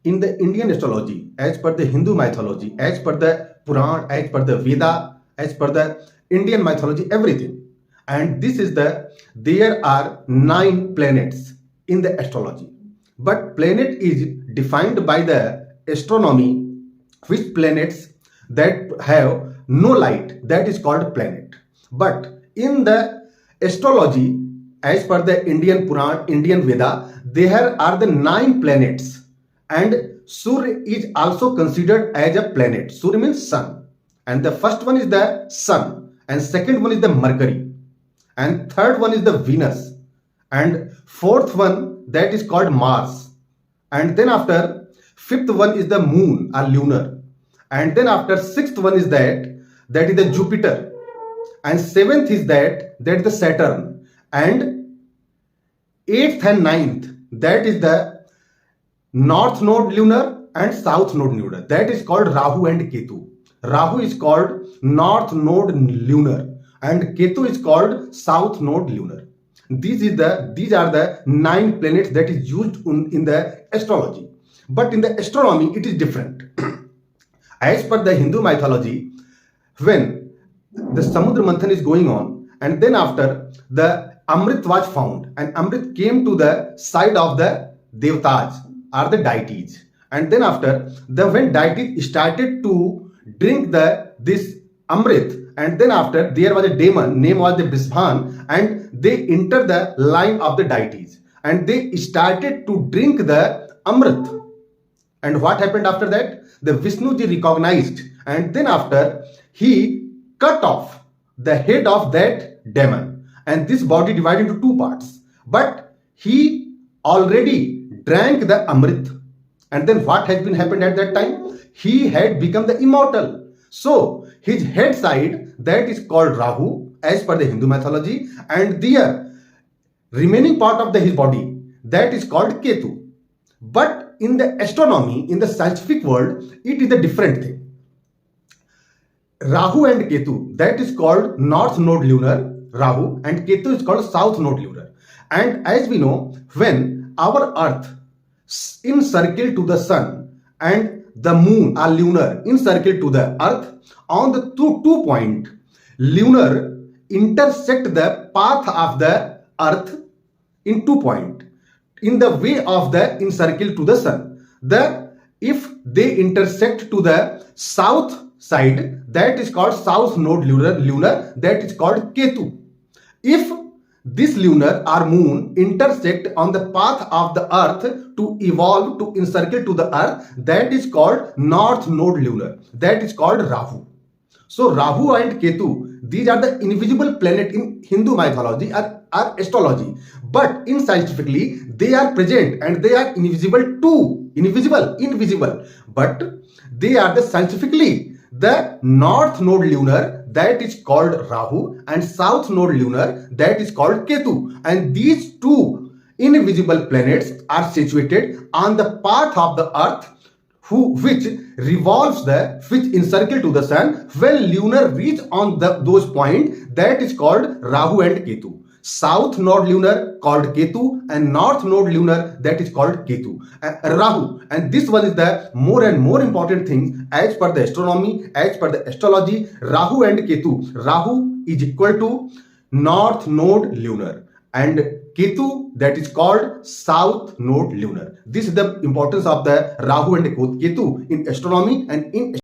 in the Indian astrology, as per the Hindu mythology, as per the Puran, as per the Veda, as per the Indian mythology, everything. And this is there are 9 planets in the astrology. But planet is defined by the astronomy, which planets that have no light, that is called planet. But in the astrology, as per the Indian Puran, Indian Veda, there are the 9 planets, and Surya is also considered as a planet. Surya means sun, and the first one is the sun, and second one is the Mercury, and third one is the Venus, and fourth one that is called Mars, and then after fifth one is the moon or lunar, and then after sixth one is that is the Jupiter, and seventh is that is the Saturn, and eighth and ninth that is the north node lunar and south node lunar, that is called Rahu and Ketu. Rahu is called north node lunar and Ketu is called south node lunar. These are the 9 planets that is used in the astrology. But in the astronomy it is different. As per the Hindu mythology, when the Samudra Manthan is going on, and then after the Amrit was found, and Amrit came to the side of the Devtas or the deities, and then after when deities started to drink this Amrit, and then after there was a demon, name was the Brisbhan, and they entered the line of the deities, and they started to drink the Amrit. And what happened after that? The Vishnuji recognized, and then after he cut off the head of that demon, and this body divided into 2 parts. But he already drank the Amrit, and then what has been happened at that time? He had become the immortal. So his head side, that is called Rahu as per the Hindu mythology, and the remaining part of his body, that is called Ketu. But in the astronomy, in the scientific world, it is a different thing. Rahu and Ketu, that is called north node lunar, Rahu, and Ketu is called south node lunar. And as we know, when our earth encircle to the sun and the moon or lunar encircle to the earth, on the two point, lunar intersect the path of the earth in 2 point in the way of the encircle to the sun. If they intersect to the south side, that is called south node lunar, that is called Ketu. If this lunar or moon intersect on the path of the earth to evolve to encircle to the earth, that is called north node lunar, that is called Rahu. So Rahu and Ketu, these are the invisible planet in Hindu mythology or astrology. But in scientifically, they are present and they are invisible too. Invisible. But they are the scientifically the north node lunar, that is called Rahu, and south node lunar, that is called Ketu. And these 2 invisible planets are situated on the path of the earth which revolves which encircle to the sun. When lunar reach on those points, that is called Rahu and Ketu. South node lunar called Ketu, and north node lunar, that is called Ketu, Rahu. And this one is the more and more important thing as per the astronomy, as per the astrology. Rahu and Ketu. Rahu is equal to north node lunar, and Ketu, that is called south node lunar. This is the importance of the Rahu and Ketu in astronomy and in